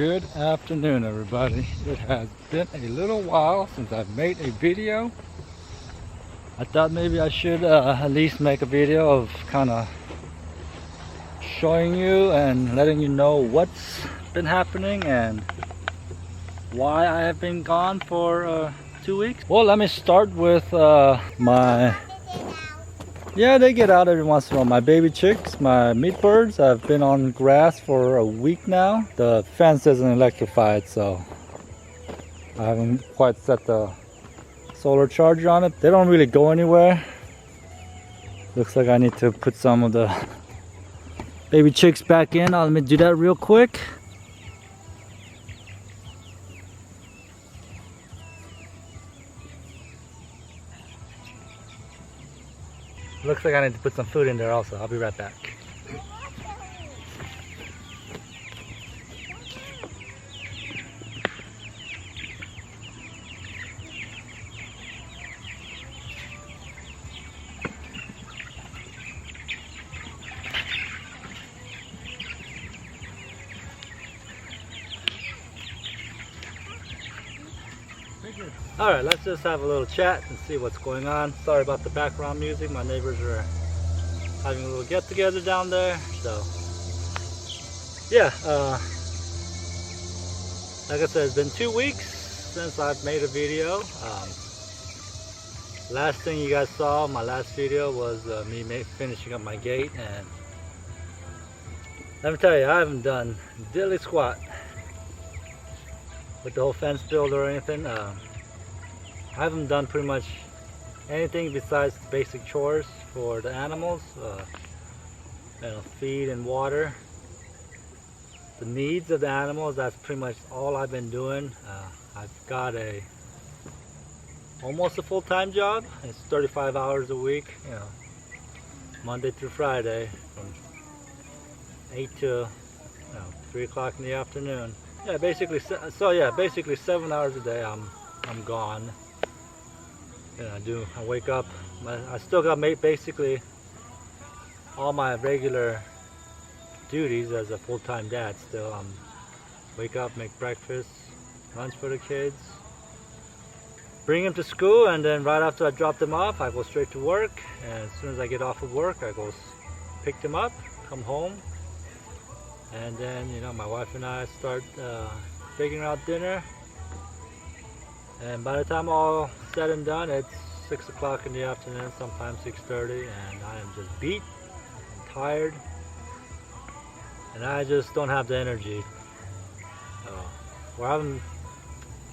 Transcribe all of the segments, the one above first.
Good afternoon, everybody. It has been a little while since I've made a video. I thought maybe I should at least make a video of kind of showing you and letting you know what's been happening and why I have been gone for 2 weeks. Well, let me start with yeah, they get out every once in a while. My baby chicks, my meat birds, have been on grass for a week now. The fence isn't electrified, so I haven't quite set the solar charger on it. They don't really go anywhere. Looks like I need to put some of the baby chicks back in. Let me do that real quick. Looks like I need to put some food in there also. I'll be right back. Alright, let's just have a little chat and see what's going on. Sorry about the background music. My neighbors are having a little get together down there. So yeah, like I said, it's been 2 weeks since I've made a video. Last thing you guys saw, my last video was me finishing up my gate, and let me tell you, I haven't done diddly squat with the whole fence build or anything. I haven't done pretty much anything besides basic chores for the animals, you know, feed and water. The needs of the animals, that's pretty much all I've been doing. I've got almost a full-time job. It's 35 hours a week, you know, Monday through Friday from 8 to 3 o'clock in the afternoon. Yeah, basically, so yeah, basically 7 hours a day I'm gone. And I wake up, I still got basically all my regular duties as a full-time dad still. Wake up, make breakfast, lunch for the kids, bring them to school, and then right after I drop them off, I go straight to work. And as soon as I get off of work, I go pick them up, come home, and then, you know, my wife and I start figuring out dinner. And by the time all said and done, it's 6 o'clock in the afternoon, sometimes 6:30, and I am just beat and tired, and I just don't have the energy. I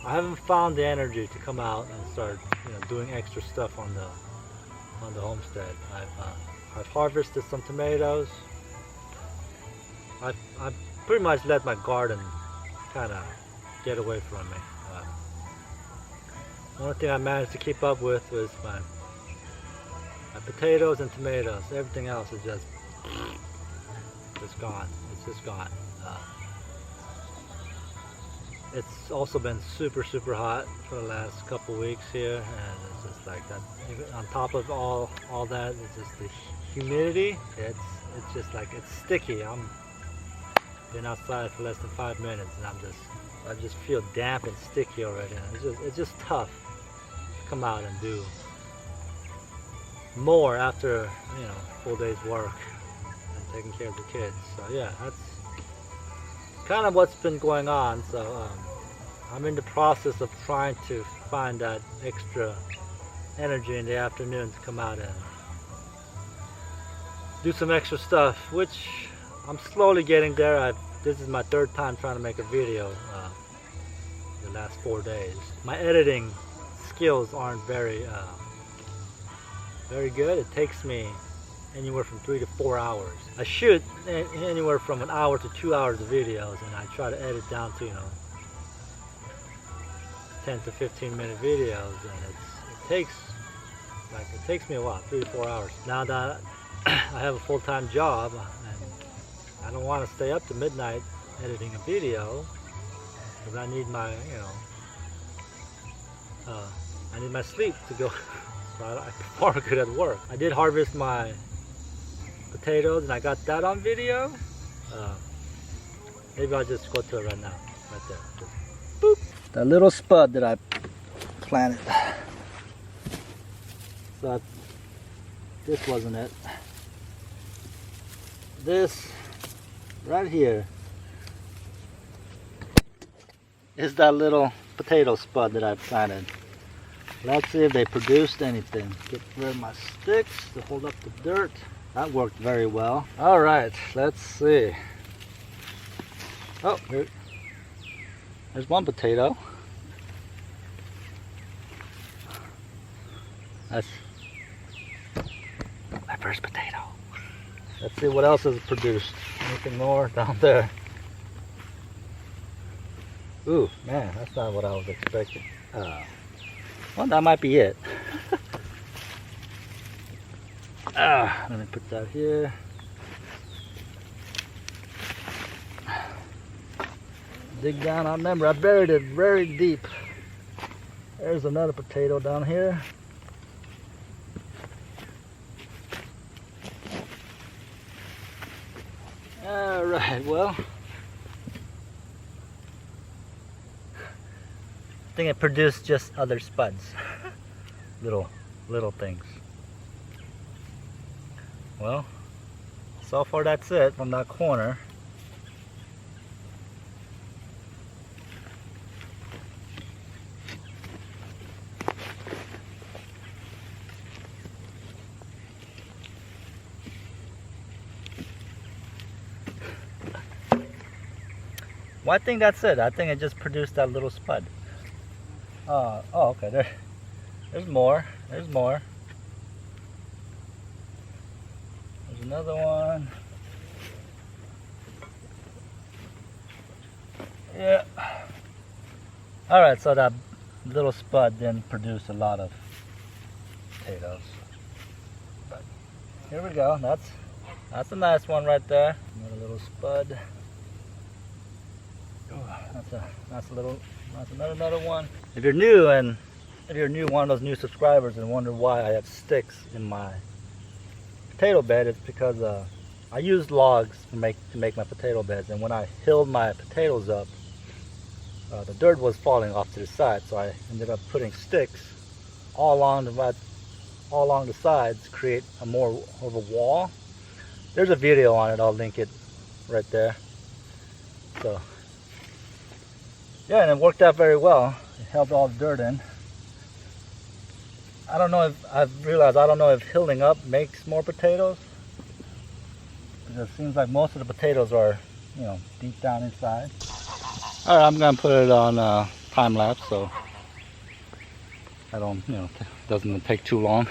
haven't found the energy to come out and start, you know, doing extra stuff on the homestead. I've harvested some tomatoes. I've pretty much let my garden kind of get away from me. The only thing I managed to keep up with was my potatoes and tomatoes. Everything else is just gone. It's just gone. It's also been super hot for the last couple weeks here, and it's just like that. On top of all that, it's just the humidity. It's just like, it's sticky. I'm been outside for less than 5 minutes, and I just feel damp and sticky already. And it's just tough to come out and do more after, you know, full day's work and taking care of the kids. So yeah, that's kind of what's been going on. So I'm in the process of trying to find that extra energy in the afternoon to come out and do some extra stuff, which I'm slowly getting there. This is my 3rd time trying to make a video the last 4 days. My editing skills aren't very good. It takes me anywhere from 3 to 4 hours. I shoot anywhere from an hour to 2 hours of videos, and I try to edit down to, you know, 10 to 15-minute videos, and it takes me a while, 3 to 4 hours. Now that I have a full-time job, and I don't want to stay up to midnight editing a video, because I need my, you know, I need my sleep to go so I perform good at work. I did harvest my potatoes, and I got that on video. Maybe I'll just go to it right now. Right there. Just boop. That little spud that I planted. So this wasn't it. This right here is that little potato spud that I planted. Let's see if they produced anything. Get rid of my sticks to hold up the dirt. That worked very well. All right, let's see. Oh, there's one potato. That's my first potato. Let's see what else is produced. Anything more down there? Ooh, man, that's not what I was expecting. Well, that might be it. Let me put that here. Dig down. I remember I buried it very deep. There's another potato down here. All right, well, I think it produced just other spuds. little things. Well, so far that's it from that corner. Well, I think that's it. I think it just produced that little spud. Oh, okay. There's more. There's more. There's another one. Yeah. All right. So that little spud didn't produce a lot of potatoes. But here we go. That's a nice one right there. Another little spud. That's another one. If you're new one of those new subscribers and wonder why I have sticks in my potato bed, it's because I used logs to make my potato beds, and when I hilled my potatoes up, the dirt was falling off to the side, so I ended up putting sticks all along the sides to create more of a wall. There's a video on it. I'll link it right there. So. Yeah, and it worked out very well. It held all the dirt in. I don't know if hilling up makes more potatoes. Because it seems like most of the potatoes are, deep down inside. Alright, I'm gonna put it on time lapse so I don't, it doesn't take too long.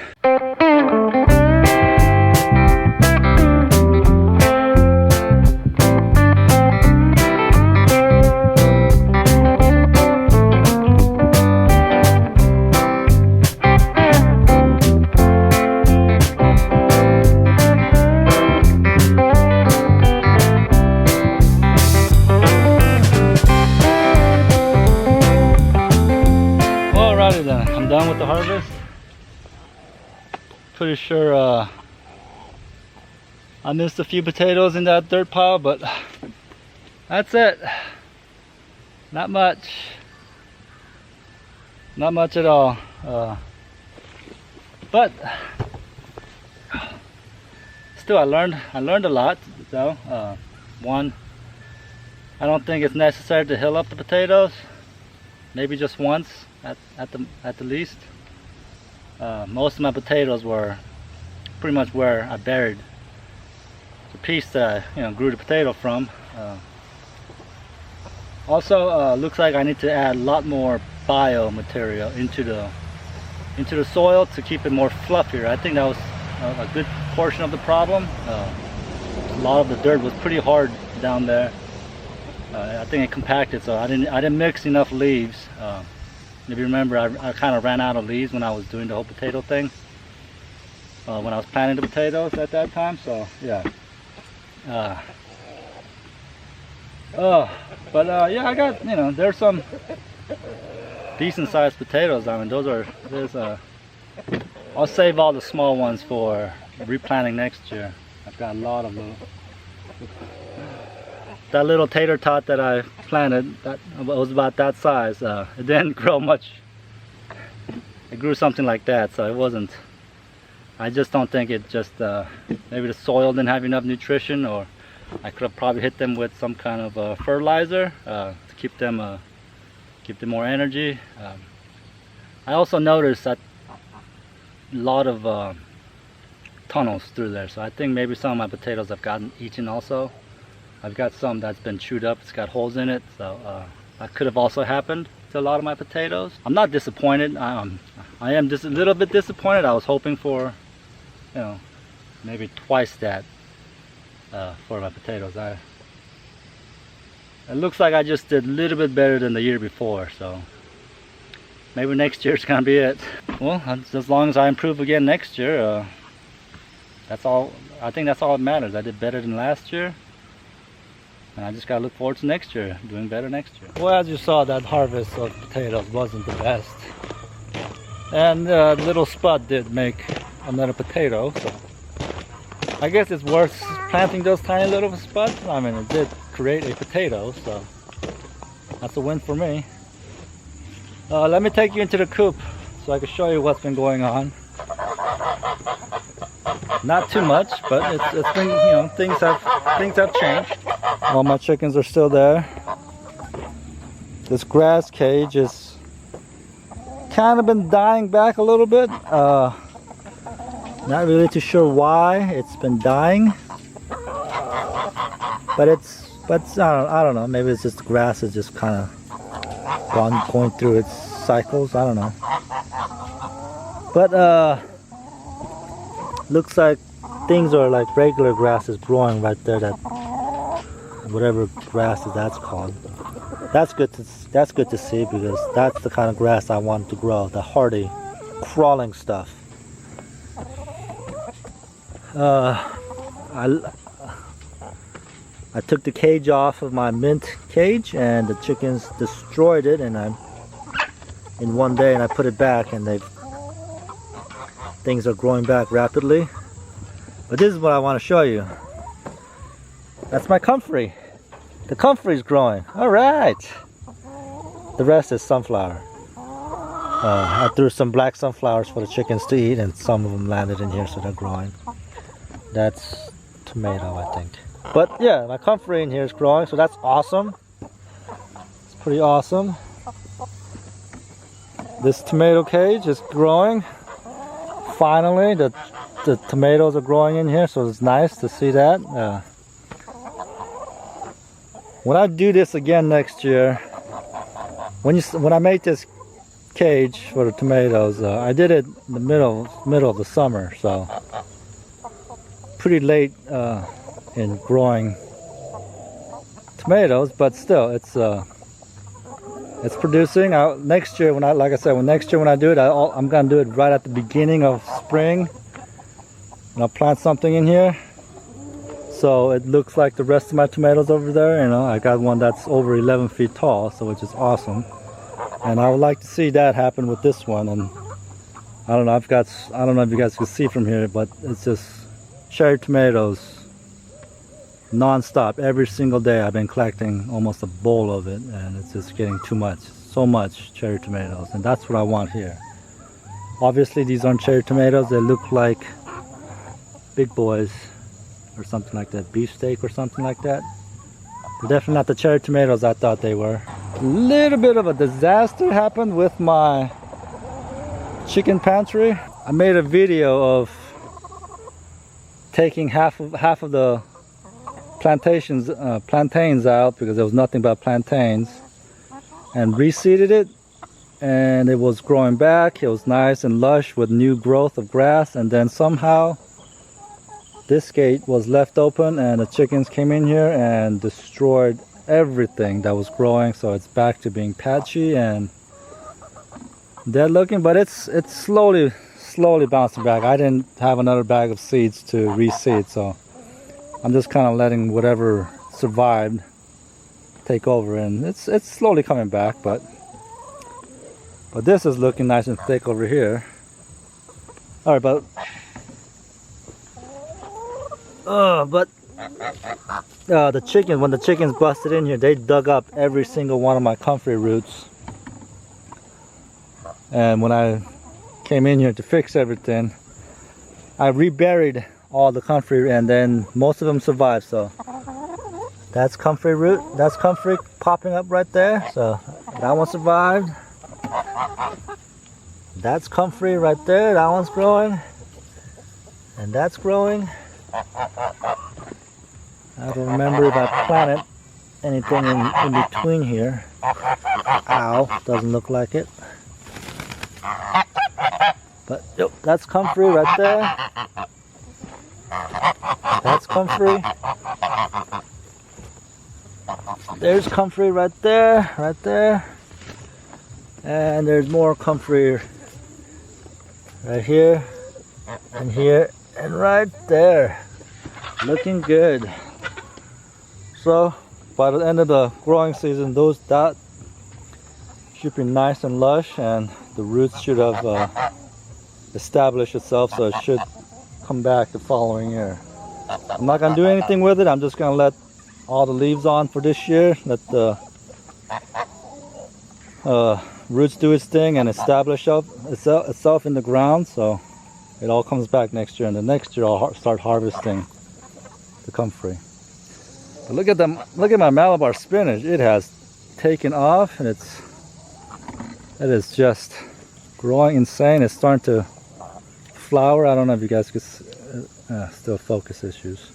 I'm done with the harvest. Pretty sure I missed a few potatoes in that dirt pile, but that's it. Not much at all. But still, I learned a lot though. One, I don't think it's necessary to hill up the potatoes. Maybe just once at the least. Most of my potatoes were pretty much where I buried the piece that I grew the potato from. Also, looks like I need to add a lot more biomaterial into the soil to keep it more fluffier. I think that was a good portion of the problem. A lot of the dirt was pretty hard down there. I think it compacted, so I didn't mix enough leaves. If you remember, I kind of ran out of leaves when I was doing the whole potato thing. When I was planting the potatoes at that time, so yeah. But yeah, I got, there's some decent sized potatoes. I mean, I'll save all the small ones for replanting next year. I've got a lot of them. that little tater tot that I planted, that was about that size. It didn't grow much. It grew something like that, so it wasn't. I just don't think it just, maybe the soil didn't have enough nutrition, or I could have probably hit them with some kind of fertilizer to keep them more energy. I also noticed that a lot of tunnels through there, so I think maybe some of my potatoes have gotten eaten also. I've got some that's been chewed up, it's got holes in it, so that could have also happened to a lot of my potatoes. I'm not disappointed. I am just a little bit disappointed. I was hoping for, you know, maybe twice that for my potatoes. It looks like I just did a little bit better than the year before, so maybe next year's gonna be it. Well, as long as I improve again next year, that's all. I think that's all that matters. I did better than last year, and I just gotta look forward to next year, doing better next year. Well, as you saw, that harvest of potatoes wasn't the best, and little Spud did make another potato, so I guess it's worth planting those tiny little spuds. I mean, it did create a potato, so that's a win for me. Let me take you into the coop so I can show you what's been going on. Not too much, but it's been, you know, things have changed. All my chickens are still there. This grass cage is kind of been dying back a little bit. Not really too sure why it's been dying, but I don't know. Maybe it's just the grass is just kind of going through its cycles. I don't know. But looks like things are like regular grass is growing right there. That whatever grass that's called. That's good to see, because that's the kind of grass I want to grow. The hardy, crawling stuff. I took the cage off of my mint cage, and the chickens destroyed it, and in one day, and I put it back, and things are growing back rapidly. But this is what I want to show you. That's my comfrey. The comfrey is growing. All right. The rest is sunflower. I threw some black sunflowers for the chickens to eat, and some of them landed in here, so they're growing. That's tomato, I think. But yeah, my comfrey in here is growing, so that's awesome. It's pretty awesome. This tomato cage is growing. Finally, the tomatoes are growing in here, so it's nice to see that. When I do this again next year, when I make this cage for the tomatoes, I did it in the middle of the summer, so pretty late in growing tomatoes, but still, it's producing. Next year, like I said, when I do it, I'm gonna do it right at the beginning of spring, and I'll plant something in here, so it looks like the rest of my tomatoes over there. You know, I got one that's over 11 feet tall, so which is awesome, and I would like to see that happen with this one. And I don't know if you guys can see from here, but it's just cherry tomatoes non-stop. Every single day I've been collecting almost a bowl of it, and it's just getting too much. So much cherry tomatoes, and that's what I want here. Obviously these aren't cherry tomatoes. They look like big boys or something like that, beefsteak or something like that. They're definitely not the cherry tomatoes I thought they were. A little bit of a disaster happened with my chicken pantry. I made a video of taking half of the plantains out, because there was nothing but plantains, and reseeded it, and it was growing back. It was nice and lush with new growth of grass, and then somehow this gate was left open, and the chickens came in here and destroyed everything that was growing. So it's back to being patchy and dead looking, but it's slowly bouncing back. I didn't have another bag of seeds to reseed, so I'm just kind of letting whatever survived take over, and it's slowly coming back. But this is looking nice and thick over here. All right, but The chicken, when the chickens busted in here, they dug up every single one of my comfrey roots. And when I came in here to fix everything, I reburied all the comfrey, and then most of them survived. So that's comfrey root, that's comfrey popping up right there. So that one survived. That's comfrey right there, that one's growing. And that's growing. I don't remember if I planted anything in between here. Ow, doesn't look like it. But yep, that's comfrey right there. That's comfrey. There's comfrey right there, right there. And there's more comfrey right here, and here, and right there. Looking good. So by the end of the growing season, that should be nice and lush, and the roots should have established itself, so it should come back the following year. I'm not gonna do anything with it. I'm just gonna let all the leaves on for this year. Let the roots do its thing and establish itself in the ground, so it all comes back next year. And the next year I'll start harvesting the comfrey. But look at them! Look at my Malabar spinach. It has taken off, and it is just growing insane. It's starting to flower. I don't know if you guys could still focus issues.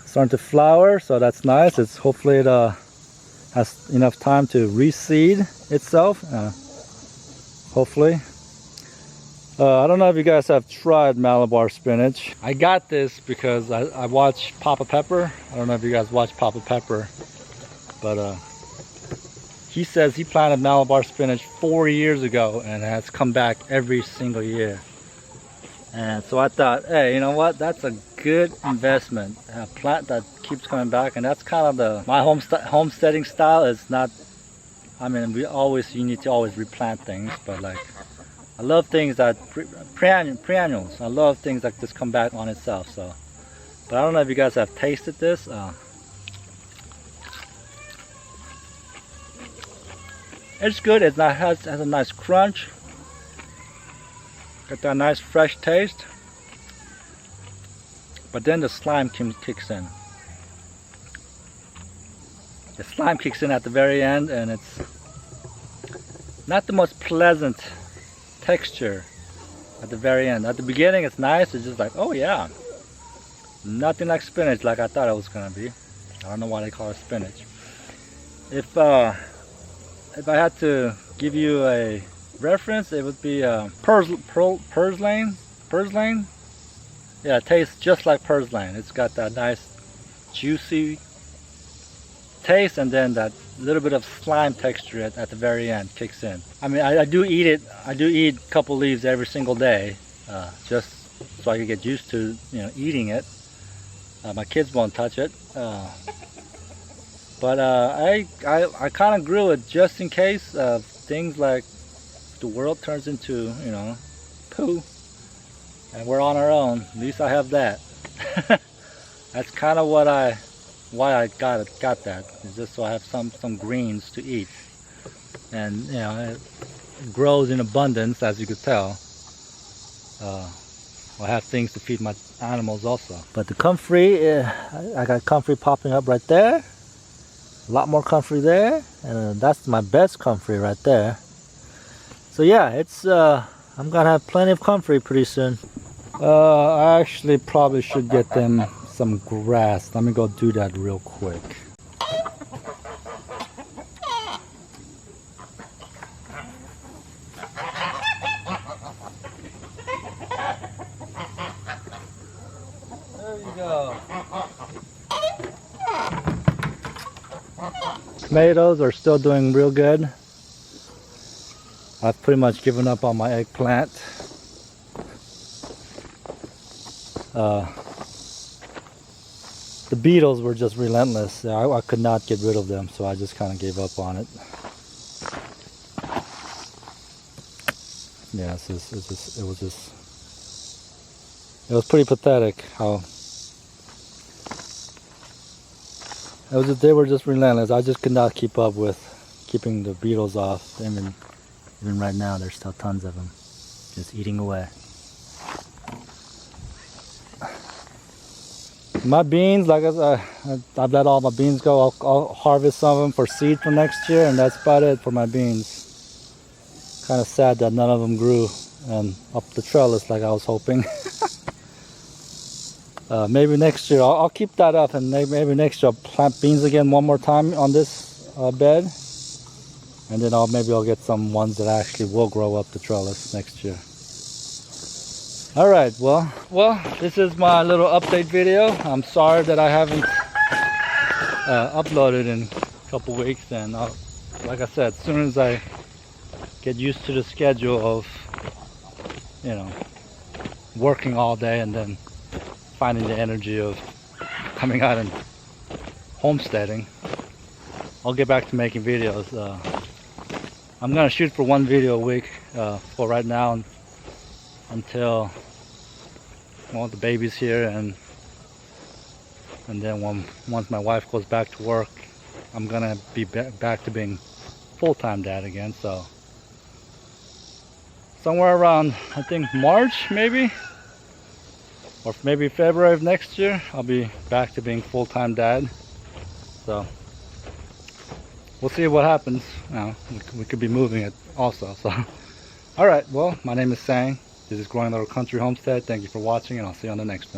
It's starting to flower, so that's nice. It's hopefully it has enough time to reseed itself. Hopefully. I don't know if you guys have tried Malabar spinach. I got this because I watched Papa Pepper. I don't know if you guys watch Papa Pepper, but he says he planted Malabar spinach 4 years ago and has come back every single year. And so I thought, hey, you know what? That's a good investment. A plant that keeps coming back, and that's kind of my homesteading style. Is not. I mean, you need to always replant things, but like, I love things that perennials. I love things that just come back on itself. So, but I don't know if you guys have tasted this. It's good. It has a nice crunch. Got that nice fresh taste. But then the slime kicks in. The slime kicks in at the very end, and it's not the most pleasant texture at the very end. At the beginning it's nice. It's just like, oh yeah, nothing like spinach like I thought it was gonna be. I don't know why they call it spinach. If I had to give you a reference, it would be purslane. Yeah, it tastes just like purslane. It's got that nice juicy taste, and then that little bit of slime texture at the very end kicks in. I mean, I do eat it. I do eat a couple leaves every single day, just so I can get used to eating it. My kids won't touch it, but I kind of grew it just in case of things like the world turns into poo, and we're on our own. At least I have that. That's kind of why I got that. It's just so I have some greens to eat, and it grows in abundance, as you could tell. I have things to feed my animals also. But the comfrey, I got comfrey popping up right there. A lot more comfrey there, and that's my best comfrey right there. So yeah, it's I'm gonna have plenty of comfrey pretty soon. I actually probably should get them some grass. Let me go do that real quick. There you go. Tomatoes are still doing real good. I've pretty much given up on my eggplant. The beetles were just relentless. I could not get rid of them, so I just kind of gave up on it. Yeah, it was pretty pathetic how They were just relentless. I just could not keep up with keeping the beetles off. Even right now, there's still tons of them, just eating away. My beans, like I said, I've let all my beans go. I'll harvest some of them for seed for next year, and that's about it for my beans. Kind of sad that none of them grew and up the trellis like I was hoping. Maybe next year I'll keep that up, and maybe next year I'll plant beans again one more time on this bed, and then maybe I'll get some ones that actually will grow up the trellis next year. All right, well, this is my little update video. I'm sorry that I haven't uploaded in a couple weeks, and like I said, as soon as I get used to the schedule of, you know, working all day and then finding the energy of coming out and homesteading, I'll get back to making videos. I'm gonna shoot for one video a week for right now until, well, the baby's here, and then once my wife goes back to work, I'm gonna be back to being full-time dad again. So somewhere around, I think, March maybe, or maybe February of next year, I'll be back to being full-time dad. So we'll see what happens. You know, we could be moving it also. So all right, well, my name is Sang. This is Growing Little Country Homestead. Thank you for watching, and I'll see you on the next one.